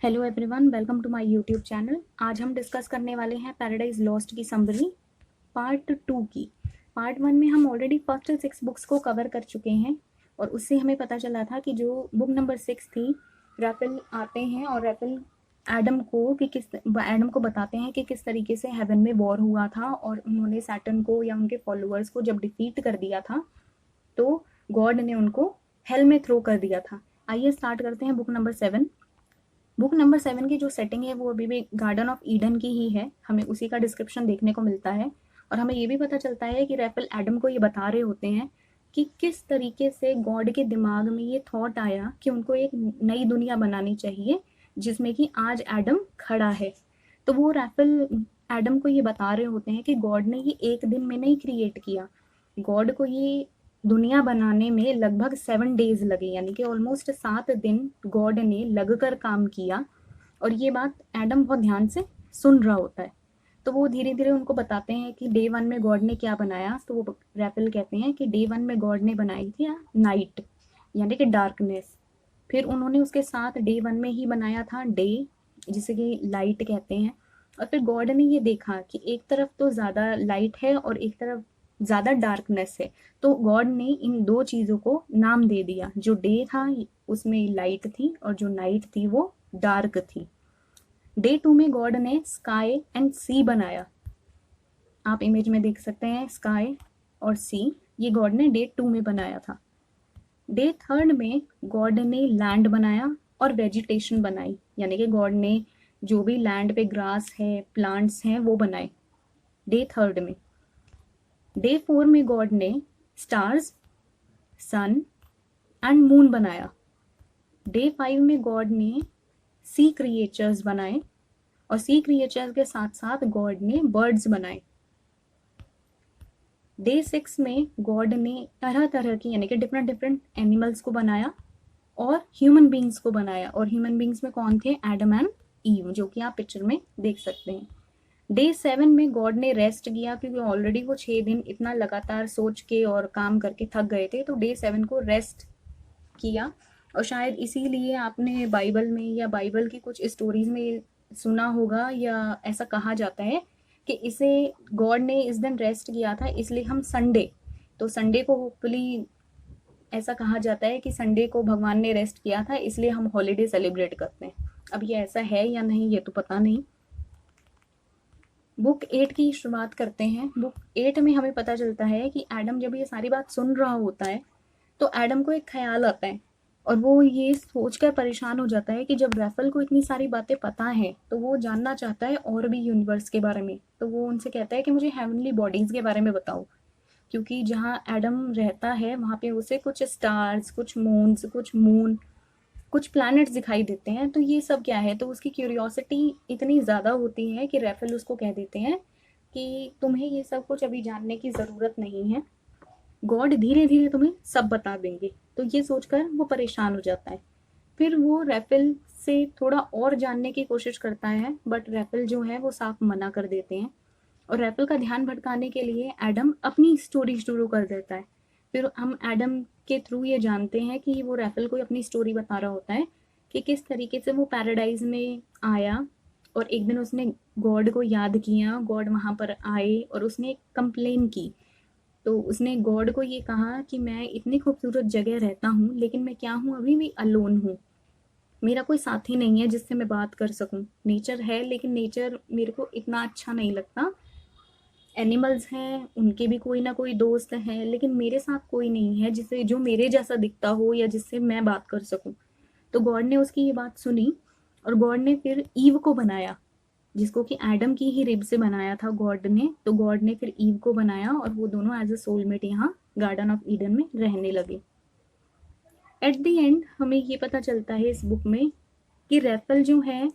Hello everyone, welcome to my YouTube channel. आज हम discuss करने वाले हैं पैराडाइज लॉस्ट की समरी पार्ट 2 की। पार्ट 1 में हम ऑलरेडी फर्स्ट 6 बुक्स को कवर कर चुके हैं और उससे हमें पता चला था कि जो बुक नंबर 6 थी, रैफल आते हैं और रैफल एडम को बताते हैं कि किस तरीके से हेवन में वॉर हुआ था और उन्होंने सैटर्न को या उनके फॉलोअर्स को जब डिफीट कर दिया था तो गॉड ने उनको हेल में थ्रो कर दिया था। आइए स्टार्ट करते हैं बुक नंबर 7। बुक नंबर 7 की जो सेटिंग है वो अभी भी गार्डन ऑफ ईडन की ही है। हमें उसी का डिस्क्रिप्शन देखने को मिलता है और हमें ये भी पता चलता है कि रैफल एडम को ये बता रहे होते हैं कि किस तरीके से गॉड के दिमाग में ये थॉट आया कि उनको एक नई दुनिया बनानी चाहिए जिसमें कि आज एडम खड़ा है। तो वो रैफल एडम को ये बता रहे होते हैं कि गॉड ने ये एक दिन में नहीं क्रिएट किया। गॉड को ये दुनिया बनाने में लगभग 7 डेज लगे, यानी कि ऑलमोस्ट 7 दिन गॉड ने लगकर काम किया। और ये बात एडम बहुत ध्यान से सुन रहा होता है। तो वो धीरे धीरे उनको बताते हैं कि डे 1 में गॉड ने क्या बनाया। तो वो रैपल कहते हैं कि डे 1 में गॉड ने बनाई थी नाइट, यानी कि डार्कनेस। फिर उन्होंने उसके साथ डे 1 में ही बनाया था डे, जिसे कि लाइट कहते हैं। और फिर गॉड ने ये देखा कि एक तरफ तो ज़्यादा लाइट है और एक तरफ ज़्यादा डार्कनेस है। तो गॉड ने इन दो चीज़ों को नाम दे दिया। जो डे था उसमें लाइट थी और जो नाइट थी वो डार्क थी। डे 2 में गॉड ने स्काई एंड सी बनाया। आप इमेज में देख सकते हैं स्काई और सी, ये गॉड ने डे 2 में बनाया था। डे 3 में गॉड ने लैंड बनाया और वेजिटेशन बनाई, यानी कि गॉड ने जो भी लैंड पे ग्रास है, प्लांट्स हैं, वो बनाए डे 3 में। डे 4 में गॉड ने स्टार्स, सन एंड मून बनाया। डे 5 में गॉड ने सी क्रिएचर्स बनाए और सी क्रिएचर्स के साथ साथ गॉड ने बर्ड्स बनाए। डे 6 में गॉड ने तरह तरह की, यानी कि डिफरेंट डिफरेंट एनिमल्स को बनाया और ह्यूमन बींग्स को बनाया। और ह्यूमन बींग्स में कौन थे? एडम एंड ईव, जो कि आप पिक्चर में देख सकते हैं। डे 7 में गॉड ने रेस्ट किया क्योंकि ऑलरेडी वो 6 दिन इतना लगातार सोच के और काम करके थक गए थे। तो डे 7 को रेस्ट किया। और शायद इसीलिए आपने बाइबल में या बाइबल की कुछ स्टोरीज में सुना होगा या ऐसा कहा जाता है कि इसे गॉड ने इस दिन रेस्ट किया था, इसलिए हम संडे, तो संडे को होपफुली ऐसा कहा जाता है कि संडे को भगवान ने रेस्ट किया था इसलिए हम हॉलीडे सेलिब्रेट करते हैं। अब ये ऐसा है या नहीं ये तो पता नहीं। बुक 8 की शुरुआत करते हैं। बुक 8 में हमें पता चलता है कि एडम जब ये सारी बात सुन रहा होता है तो एडम को एक ख्याल आता है और वो ये सोचकर परेशान हो जाता है कि जब रैफल को इतनी सारी बातें पता है तो वो जानना चाहता है और भी यूनिवर्स के बारे में। तो वो उनसे कहता है कि मुझे हेवनली बॉडीज़ के बारे में बताओ, क्योंकि जहाँ एडम रहता है वहाँ पे उसे कुछ स्टार्स, कुछ मून्स, कुछ मून, कुछ प्लैनेट्स दिखाई देते हैं। तो ये सब क्या है? तो उसकी क्यूरियोसिटी इतनी ज़्यादा होती है कि रैफल उसको कह देते हैं कि तुम्हें ये सब कुछ अभी जानने की ज़रूरत नहीं है, गॉड धीरे धीरे तुम्हें सब बता देंगे। तो ये सोचकर वो परेशान हो जाता है। फिर वो रैफल से थोड़ा और जानने की कोशिश करता है, बट रैफल जो है वो साफ मना कर देते हैं। और रैफल का ध्यान भटकाने के लिए एडम अपनी स्टोरी शुरू कर देता है। फिर हम एडम के थ्रू ये जानते हैं कि वो रैफल को अपनी स्टोरी बता रहा होता है कि किस तरीके से वो पैराडाइज में आया और एक दिन उसने गॉड को याद किया। गॉड वहाँ पर आए और उसने कंप्लेन की। तो उसने गॉड को ये कहा कि मैं इतनी खूबसूरत जगह रहता हूँ लेकिन मैं क्या हूँ, अभी भी अलोन हूँ। मेरा कोई साथी नहीं है जिससे मैं बात कर सकूं। नेचर है लेकिन नेचर मेरे को इतना अच्छा नहीं लगता। एनिमल्स हैं, उनके भी कोई ना कोई दोस्त है, लेकिन मेरे साथ कोई नहीं है जिसे जो मेरे जैसा दिखता हो या जिससे मैं बात कर सकूं। तो गॉड ने उसकी ये बात सुनी और गॉड ने फिर ईव को बनाया, जिसको कि एडम की ही रिब से बनाया था गॉड ने। तो गॉड ने फिर ईव को बनाया और वो दोनों एज अ सोलमेट यहाँ गार्डन ऑफ ईडन में रहने लगे। एट द एंड हमें ये पता चलता है इस बुक में कि रैफल जो है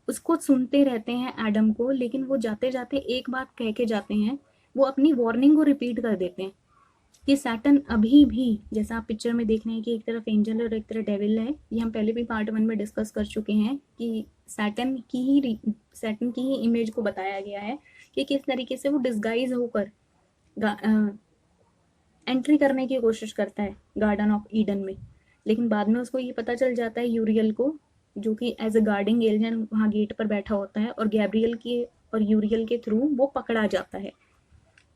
उसको सुनते रहते हैं एडम को, लेकिन वो जाते जाते एक बात कह के जाते हैं। वो अपनी वार्निंग को रिपीट कर देते हैं कि सैटन अभी भी, जैसा आप पिक्चर में देख रहे हैं कि एक तरफ एंजल और एक तरफ डेविल है, ये हम पहले भी पार्ट 1 में डिस्कस कर चुके हैं कि सैटन की ही इमेज को बताया गया है कि किस तरीके से वो डिस्गाइज होकर एंट्री करने की कोशिश करता है गार्डन ऑफ ईडन में। लेकिन बाद में उसको ये पता चल जाता है यूरियल को जो कि एज अ गार्डिंग एलियन वहाँ गेट पर बैठा होता है, और गैब्रियल के और यूरियल के थ्रू वो पकड़ा जाता है।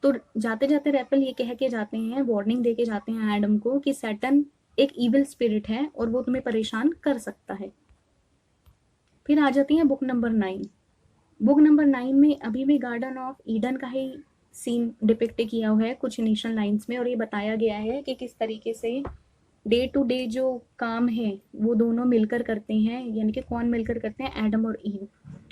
तो जाते जाते रैफल ये कह के जाते हैं, वार्निंग दे के जाते हैं एडम को कि सैटर्न एक इविल स्पिरिट है और वो तुम्हें परेशान कर सकता है। फिर आ जाती है बुक नंबर 9। बुक नंबर 9 में अभी भी गार्डन ऑफ ईडन का ही सीन डिपिक्ट किया हुआ है कुछ इनिशियल लाइंस में, और ये बताया गया है कि किस तरीके से डे टू डे जो काम है वो दोनों मिलकर करते हैं, यानी कि कौन मिलकर करते हैं, एडम और ईव।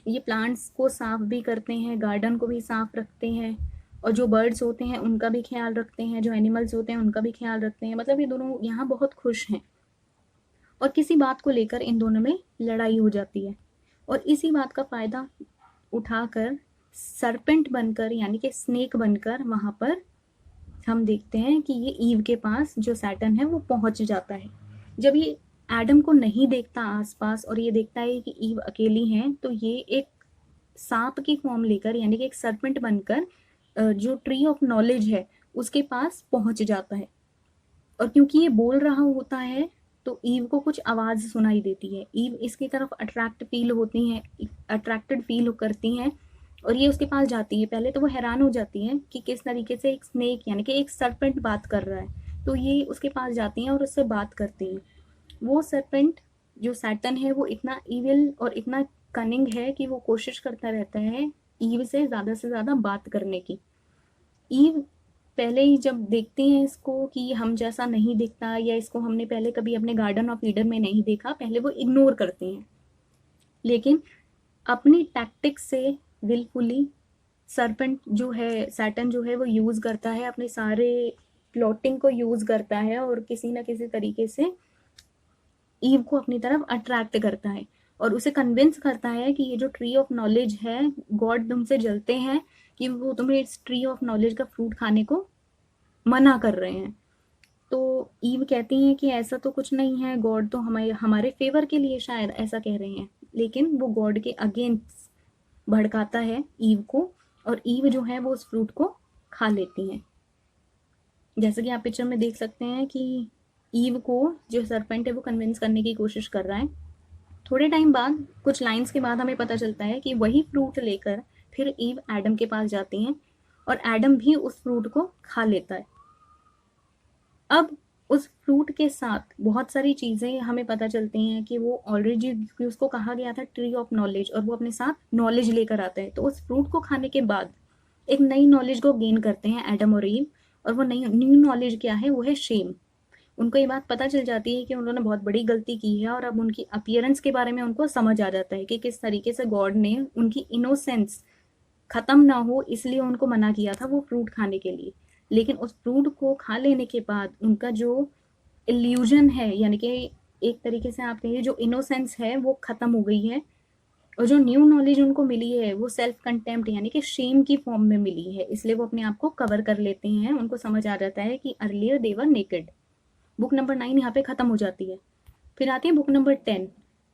ये प्लांट्स को साफ भी करते हैं, गार्डन को भी साफ रखते हैं, और जो बर्ड्स होते हैं उनका भी ख्याल रखते हैं, जो एनिमल्स होते हैं उनका भी ख्याल रखते हैं। मतलब ये दोनों यहाँ बहुत खुश हैं, और किसी बात को लेकर इन दोनों में लड़ाई हो जाती है, और इसी बात का फ़ायदा उठाकर सरपेंट बनकर यानी कि स्नेक बनकर वहाँ पर हम देखते हैं कि ये ईव के पास जो सैटर्न है वो पहुंच जाता है। जब ये एडम को नहीं देखता आसपास और ये देखता है कि ईव अकेली है, तो ये एक सांप की फॉर्म लेकर यानी कि एक सरपेंट बनकर जो ट्री ऑफ नॉलेज है उसके पास पहुंच जाता है। और क्योंकि ये बोल रहा होता है तो ईव को कुछ आवाज़ सुनाई देती है। ईव इसकी तरफ अट्रैक्टेड फील करती हैं, और ये उसके पास जाती है। पहले तो वो हैरान हो जाती है कि किस तरीके से एक स्नेक यानी कि एक सरपेंट बात कर रहा है, तो ये उसके पास जाती हैं और उससे बात करती हैं। वो सरपेंट जो सैटर्न है वो इतना इविल और इतना कनिंग है कि वो कोशिश करता रहता है ईव से ज़्यादा बात करने की। ईव पहले ही जब देखते हैं इसको कि हम जैसा नहीं दिखता, या इसको हमने पहले कभी अपने गार्डन ऑफ ईडन में नहीं देखा, पहले वो इग्नोर करती हैं। लेकिन अपनी टैक्टिक्स से विलफुली सरपेंट जो है सैटर्न जो है वो यूज़ करता है, अपने सारे प्लॉटिंग को यूज़ करता है, और किसी ना किसी तरीके से ईव को अपनी तरफ अट्रैक्ट करता है, और उसे कन्विंस करता है कि ये जो ट्री ऑफ नॉलेज है, गॉड तुमसे जलते हैं कि वो तुम्हें इस ट्री ऑफ नॉलेज का फ्रूट खाने को मना कर रहे हैं। तो ईव कहती हैं कि ऐसा तो कुछ नहीं है, गॉड तो हमारे हमारे फेवर के लिए शायद ऐसा कह रहे हैं। लेकिन वो गॉड के अगेंस्ट भड़काता है ईव को, और ईव जो है वो उस फ्रूट को खा लेती हैं। जैसे कि आप पिक्चर में देख सकते हैं कि ईव को जो सरपेंट है वो कन्विंस करने की कोशिश कर रहा है। थोड़े टाइम बाद, कुछ लाइंस के बाद हमें पता चलता है कि वही फ्रूट लेकर फिर ईव एडम के पास जाती हैं, और एडम भी उस फ्रूट को खा लेता है। अब उस फ्रूट के साथ बहुत सारी चीज़ें हमें पता चलती हैं कि वो ऑलरेडी, क्योंकि उसको कहा गया था ट्री ऑफ नॉलेज, और वो अपने साथ नॉलेज लेकर आता है। तो उस फ्रूट को खाने के बाद एक नई नॉलेज को गेन करते हैं एडम और ईव, और वो नई न्यू नॉलेज क्या है, वो है शेम। उनको ये बात पता चल जाती है कि उन्होंने बहुत बड़ी गलती की है, और अब उनकी अपीयरेंस के बारे में उनको समझ आ जाता है कि किस तरीके से गॉड ने उनकी इनोसेंस ख़त्म ना हो इसलिए उनको मना किया था वो फ्रूट खाने के लिए। लेकिन उस फ्रूट को खा लेने के बाद उनका जो इल्यूजन है, यानी कि एक तरीके से आप कहिए जो इनोसेंस है, वो ख़त्म हो गई है, और जो न्यू नॉलेज उनको मिली है वो सेल्फ कंटेम्प्ट यानी कि शेम की फॉर्म में मिली है, इसलिए वो अपने आप को कवर कर लेते हैं। उनको समझ आ जाता है कि earlier they were naked. Book number 9 यहाँ पे ख़त्म हो जाती है। फिर आती है बुक नंबर 10।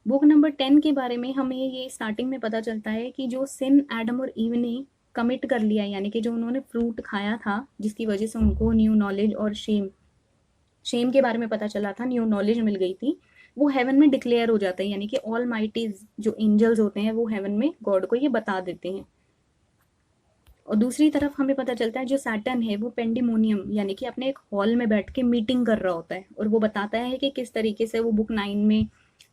बुक नंबर 10 के बारे में हमें ये स्टार्टिंग में पता चलता है कि जो सिन एडम और ईव ने कमिट कर लिया, यानी कि जो उन्होंने फ्रूट खाया था जिसकी वजह से उनको न्यू नॉलेज और शेम के बारे में पता चला था, न्यू नॉलेज मिल गई थी, वो हेवन में डिक्लेयर हो जाता है। यानी कि ऑल माइटीज जो एंजल्स होते हैं वो हेवन में गॉड को ये बता देते हैं। और दूसरी तरफ हमें पता चलता है जो सैटर्न है वो पेंडिमोनियम यानी कि अपने एक हॉल में बैठ के मीटिंग कर रहा होता है, और वो बताता है कि किस तरीके से वो बुक 9 में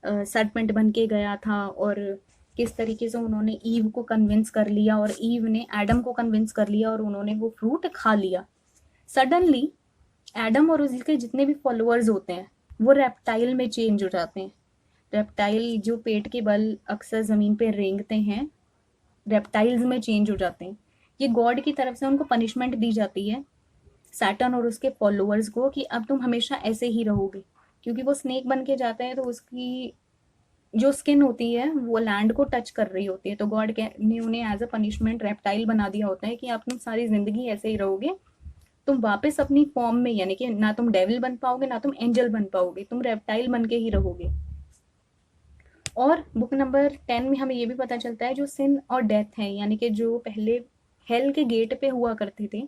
सरपेंट बन के गया था, और किस तरीके से उन्होंने ईव को कन्विंस कर लिया, और ईव ने एडम को कन्विंस कर लिया, और उन्होंने वो फ्रूट खा लिया। सडनली एडम और उसके जितने भी फॉलोअर्स होते हैं वो रेप्टाइल में चेंज हो जाते हैं। रेप्टाइल जो पेट के बल अक्सर ज़मीन पे रेंगते हैं, रेप्टाइल्स में चेंज हो जाते हैं। ये गॉड की तरफ से उनको पनिशमेंट दी जाती है, सैटर्न और उसके फॉलोअर्स को, कि अब तुम हमेशा ऐसे ही रहोगे। क्योंकि वो स्नेक बन के जाते हैं तो उसकी जो स्किन होती है वो लैंड को टच कर रही होती है, तो गॉड ने उन्हें एज अ पनिशमेंट रेप्टाइल बना दिया होता है कि अब तुम सारी ज़िंदगी ऐसे ही रहोगे। तुम वापस अपनी फॉर्म में, यानी कि ना तुम डेविल बन पाओगे ना तुम एंजल बन पाओगे, तुम रेप्टाइल बन के ही रहोगे। और बुक नंबर 10 में हमें ये भी पता चलता है जो सिन और डेथ है, यानी कि जो पहले हेल के गेट पे हुआ करते थे,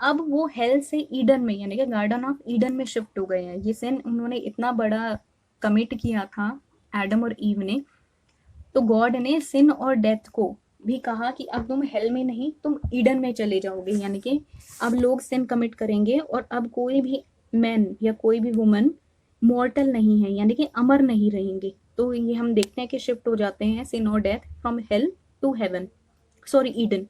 अब वो हेल से ईडन में यानी कि गार्डन ऑफ ईडन में शिफ्ट हो गए हैं। ये सिन उन्होंने इतना बड़ा कमिट किया था एडम और ईव ने, तो गॉड ने सिन और डेथ को भी कहा कि अब तुम हेल में नहीं, तुम ईडन में चले जाओगे, यानी कि अब लोग सिन कमिट करेंगे और अब कोई भी मैन या कोई भी वुमन मॉर्टल नहीं है, यानी कि अमर नहीं रहेंगे। तो ये हम देखते हैं कि शिफ्ट हो जाते हैं सिन और death from hell to heaven, sorry Eden.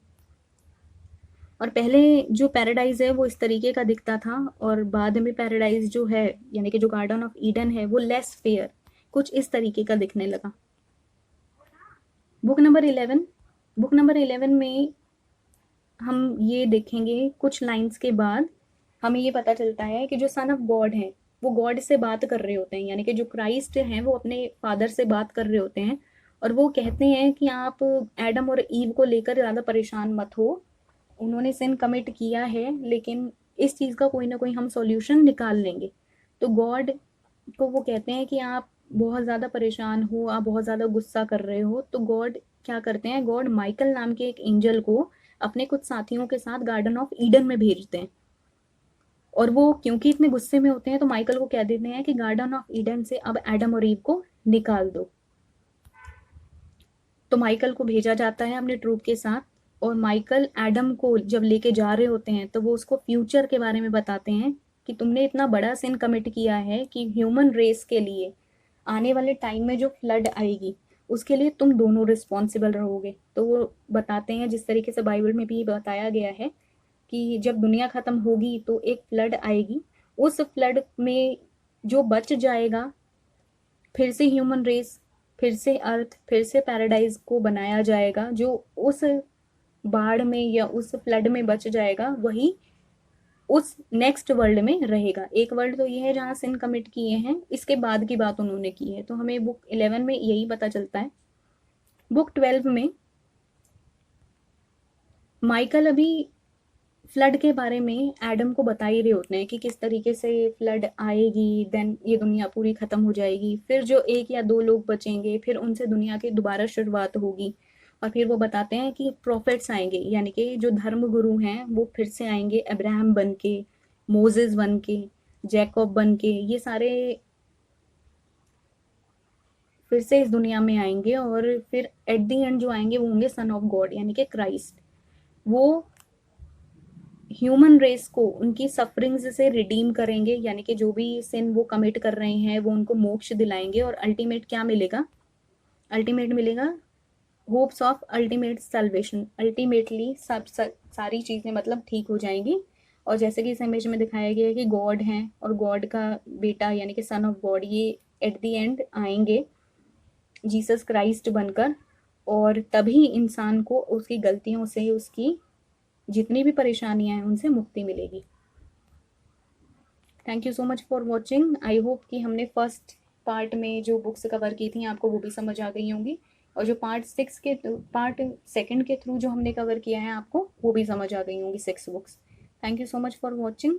और पहले जो पैराडाइज है वो इस तरीके का दिखता था, और बाद में पैराडाइज जो है यानी कि जो गार्डन ऑफ ईडन है वो लेस फेयर, कुछ इस तरीके का दिखने लगा। बुक नंबर 11, बुक नंबर 11 में हम ये देखेंगे कुछ लाइंस के बाद हमें ये पता चलता है कि जो सन ऑफ गॉड है वो गॉड से बात कर रहे होते हैं, यानी कि जो क्राइस्ट हैं वो अपने फादर से बात कर रहे होते हैं, और वो कहते हैं कि आप एडम और ईव को लेकर ज़्यादा परेशान मत हो, उन्होंने सिन कमिट किया है लेकिन इस चीज़ का कोई ना कोई हम सॉल्यूशन निकाल लेंगे। तो गॉड को वो कहते हैं कि आप बहुत ज़्यादा परेशान हो, आप बहुत ज़्यादा गुस्सा कर रहे हो। तो गॉड क्या करते हैं, गॉड माइकल नाम के एक एंजल को अपने कुछ साथियों के साथ गार्डन ऑफ ईडन में भेजते हैं, और वो क्योंकि इतने गुस्से में होते हैं तो माइकल को कह देते हैं कि गार्डन ऑफ ईडन से अब एडम और ईव को निकाल दो। तो माइकल को भेजा जाता है अपने ट्रूप के साथ, और माइकल एडम को जब लेके जा रहे होते हैं तो वो उसको फ्यूचर के बारे में बताते हैं कि तुमने इतना बड़ा सिन कमिट किया है कि ह्यूमन रेस के लिए आने वाले टाइम में जो फ्लड आएगी उसके लिए तुम दोनों रिस्पॉन्सिबल रहोगे। तो वो बताते हैं जिस तरीके से बाइबल में भी बताया गया है कि जब दुनिया ख़त्म होगी तो एक फ्लड आएगी, उस फ्लड में जो बच जाएगा फिर से ह्यूमन रेस, फिर से अर्थ, फिर से पैराडाइज को बनाया जाएगा। जो उस बाढ़ में या उस फ्लड में बच जाएगा वही उस नेक्स्ट वर्ल्ड में रहेगा। एक वर्ल्ड तो ये है जहाँ सिन कमिट किए हैं, इसके बाद की बात उन्होंने की है। तो हमें बुक 11 में यही पता चलता है। बुक 12 में माइकल अभी फ्लड के बारे में एडम को बता ही रहे होते हैं कि किस तरीके से फ्लड आएगी, देन ये दुनिया पूरी ख़त्म हो जाएगी, फिर जो एक या दो लोग बचेंगे फिर उनसे दुनिया की दोबारा शुरुआत होगी। और फिर वो बताते हैं कि प्रॉफिट्स आएंगे, यानी कि जो धर्म गुरु हैं वो फिर से आएंगे, अब्राहम बन के, मोजेस बन के, जैकब बन के, ये सारे फिर से इस दुनिया में आएंगे, और फिर एट दी एंड जो आएंगे वो होंगे सन ऑफ गॉड यानी कि क्राइस्ट। वो ह्यूमन रेस को उनकी सफरिंग्स से रिडीम करेंगे, यानी कि जो भी सिन वो कमिट कर रहे हैं वो उनको मोक्ष दिलाएंगे, और अल्टीमेट क्या मिलेगा, अल्टीमेट मिलेगा hopes of ultimate salvation. Ultimately सारी चीज़ें मतलब ठीक हो जाएंगी। और जैसे कि इस इमेज में दिखाया गया है कि गॉड हैं और गॉड का बेटा यानी कि सन ऑफ गॉड ये एट दी एंड आएंगे जीसस क्राइस्ट बनकर, और तभी इंसान को उसकी गलतियों से, उसकी जितनी भी परेशानियां हैं उनसे मुक्ति मिलेगी। Thank you so much for watching. I hope कि हमने फर्स्ट पार्ट में जो बुक्स कवर की थी आपको वो भी समझ आ गई होंगी, और जो पार्ट सेकंड के थ्रू जो हमने कवर किया है आपको वो भी समझ आ गई होंगी 6 books. Thank you so much for watching.